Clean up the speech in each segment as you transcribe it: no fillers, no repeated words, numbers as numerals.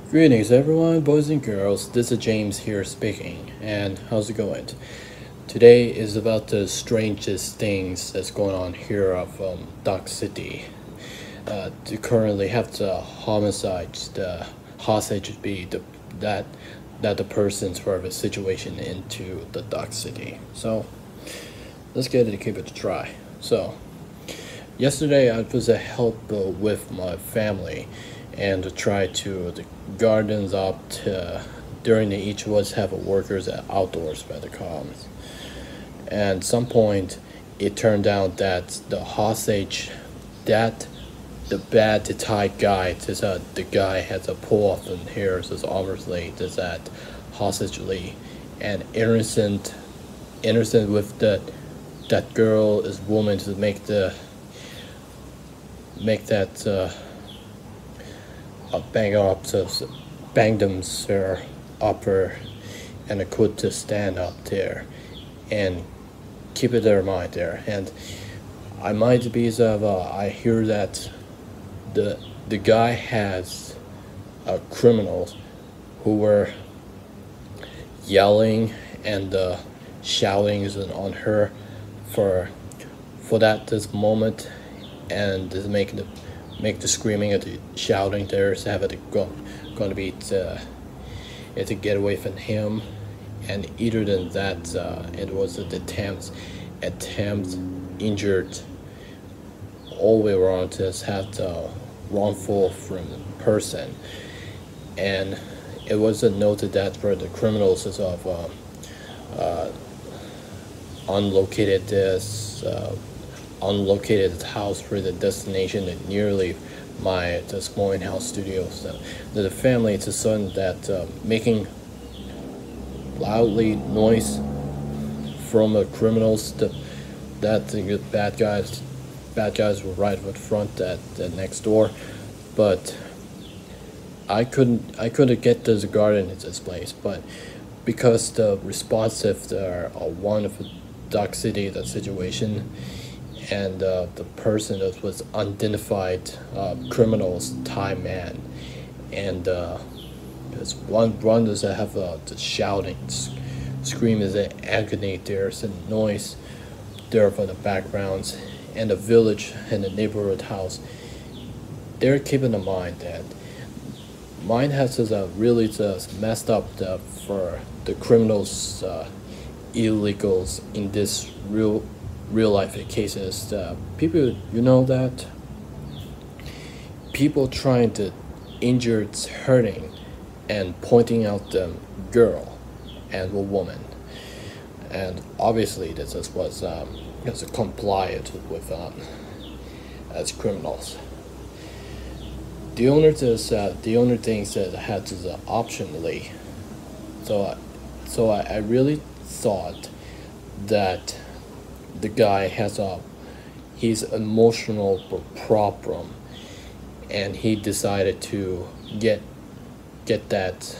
Greetings, everyone, boys and girls. This is James here speaking. And how's it going? Today is about the strangest things that's going on here of Dock City. To currently have the homicides, the hostage be that the person's for the situation into the Dock City. So let's get it, keep it a try. So yesterday I was a help with my family and to try to the gardens up to during the each was have a workers at outdoors by the comms. And some point it turned out that the hostage that the bad to tie guy is the guy has a pull off in here so obviously does that hostagely and innocent with that girl is woman to make that bang them sir upper and a could to stand up there and keep it their mind there. And I might be I hear that the guy has criminals who were yelling and shouting on her for this moment and just make the screaming and the shouting there to have it going to be to get away from him. And either than that it was the attempt injured all the way around to have the wrongful from the person. And it was noted that for the criminals is of unlocated unlocated house for the destination and nearly my Des Moines house studio. So the family is a son that making loudly noise from the criminals that the bad guys were right at front that next door. But I couldn't get to the garden in this place, but because the responsive are one of the Dock City that situation, and the person that was unidentified criminals Thai man, and there's one does have the shouting, scream is an agony. There's a noise there from the backgrounds, and the village and the neighborhood house. They're keeping in mind that mine has really messed up for the criminals, illegals in this real life cases. People, you know that people trying to injure, hurting, and pointing out the girl and the woman, and obviously this was compliant with as criminals. The owner thinks that it had to optionally. So I really thought that the guy has his emotional problem, and he decided to get that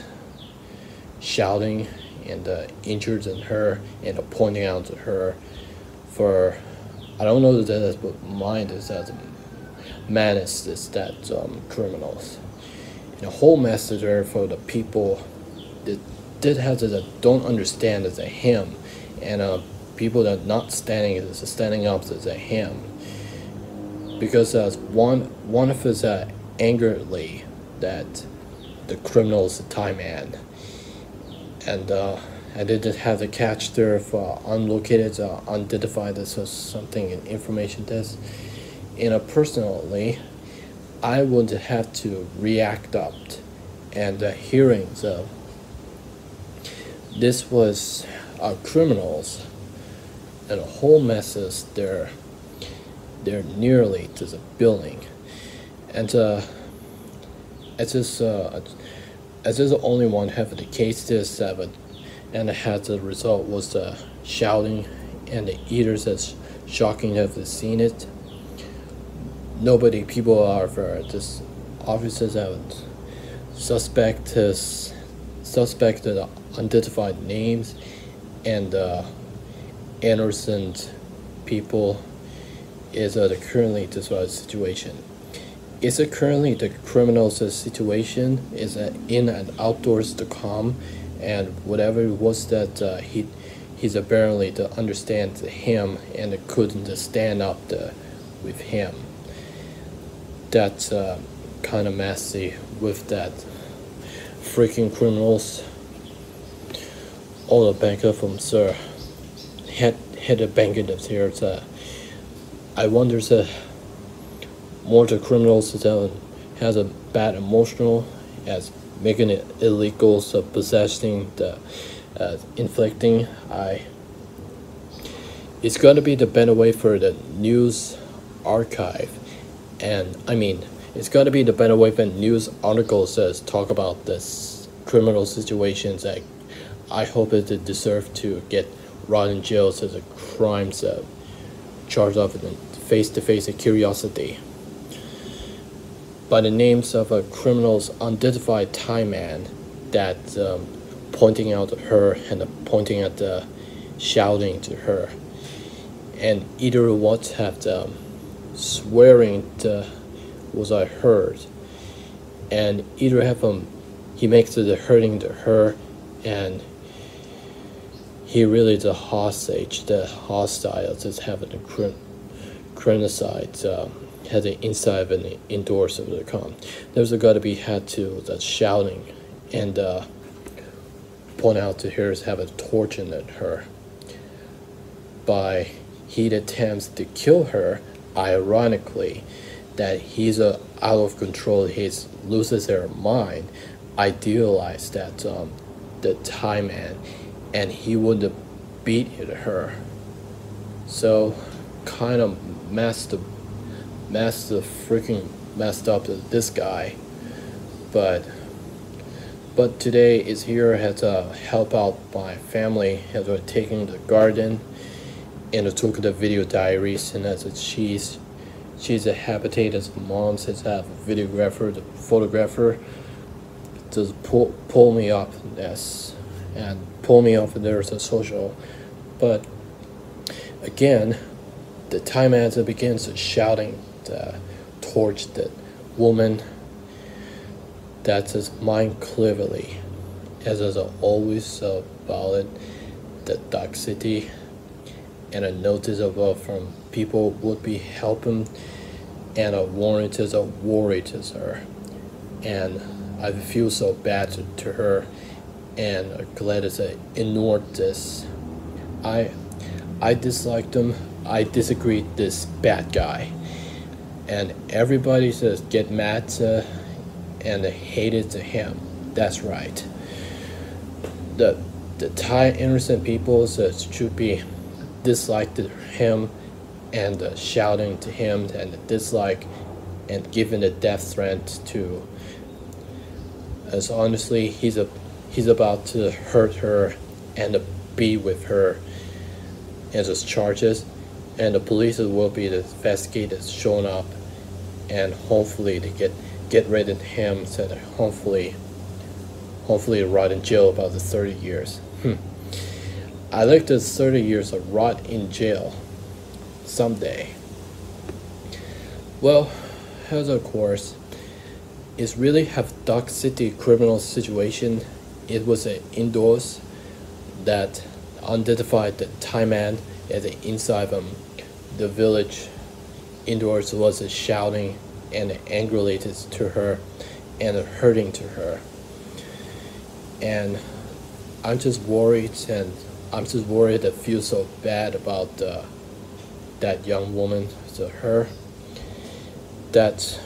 shouting and injured in her and pointing out to her for I don't know that that's what mind is that madness is that criminals. And the whole message there for the people that did have that don't understand as a him, and people that not standing up as a him, because one of his angrily that the criminals the Thai man, and I didn't have to catch there for unlocated unidentified as something in information test. Personally, I would have to react up and hearings of this was criminals and a whole messes they're nearly to the building, and it's just the only one having the case this and it had the result was the shouting and the eaters as shocking to have seen it. People are for this officers have suspected unidentified names and innocent people is currently this situation. Is it currently the criminal's situation? Is it in and outdoors to calm, and whatever it was that he's apparently to understand him and couldn't stand up with him. That's kind of messy with that freaking criminals. All the banker from Sir had a banker that's here. I wonder more the criminals that has a bad emotional as making it illegal, so possessing the inflicting. It's gonna be the better way for the news archive, and I mean it's gonna be the better way when news articles talk about this criminal situations. I hope that they deserve to get rot in jail as a crimes charged of face-to-face curiosity. By the names of a criminal's unidentified Thai man that pointing out at her and pointing at shouting to her, and either what have swearing was I heard, and either have he makes it hurting to her, and he really the hostage, the hostile just having a criticize had the inside of an indoors of the com. There's a gotta be had to that shouting and point out to her as having tortured her by he attempts to kill her. Ironically, that he's out of control. He loses their mind. Idealized that the Thai man, and he would have beat her. So kind of messed up this guy, but today is here had to help out my family as we're taking the garden, and I took the video diaries, and as she's a habitators mom, says have a videographer, the photographer just pull me up this and pull me off, and there's a social. But again, the time as it begins shouting towards the woman, that's his mind clearly, as is always about the toxicity, and a notice of from people would be helping, and a warrant is a worry to her, and I feel so bad to her, and I'm glad as I ignored this. I disliked him. I disagree this bad guy, and everybody says get mad and hated to him. That's right. The Thai innocent people should be disliked to him, and shouting to him, and dislike, and giving a death threat to. As honestly, he's about to hurt her and be with her as his charges, and the police will be the investigators showing up, and hopefully to get rid of him, so that hopefully rot in jail about the 30 years. I like the 30 years of rot in jail someday. Well, as of course, it's really have Dark City criminal situation. It was indoors that unidentified the Thai man at the inside of the village indoors was shouting and angrily to her and hurting to her. And I'm just worried, and I feel so bad about that young woman, to her, that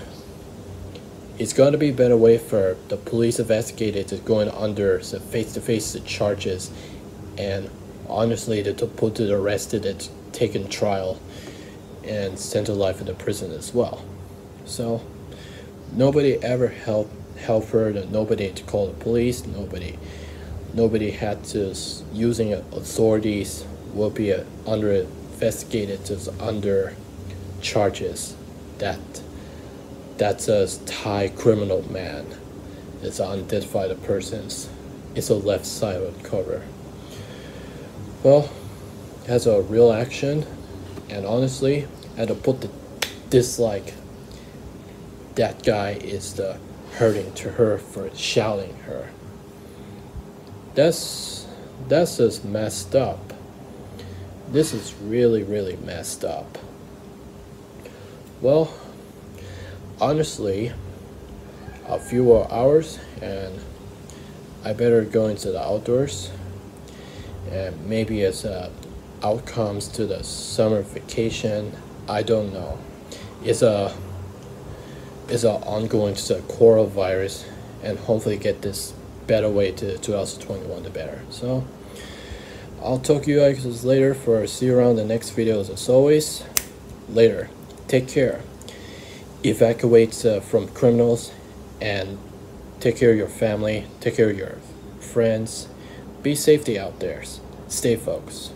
it's going to be a better way for the police investigators going under the face-to-face charges, and honestly to put it arrested and taken trial and sent to life in the prison as well. So nobody ever helped her, nobody to call the police, nobody had to using authorities will be under investigated as under charges. That's a Thai criminal man. It's unidentified persons. It's a left side of the cover. Well, it has a real action, and honestly, I had to put the dislike that guy is the hurting to her for shouting her. That's just messed up. This is really, really messed up. Well, honestly, a few more hours and I better go into the outdoors, and maybe as outcomes to the summer vacation, I don't know. It's a ongoing coronavirus, and hopefully get this better way to 2021 the better. So I'll talk to you guys later. See you around the next videos as always. Later. Take care. Evacuate from criminals, and take care of your family, take care of your friends. Be safety out there. Stay focused.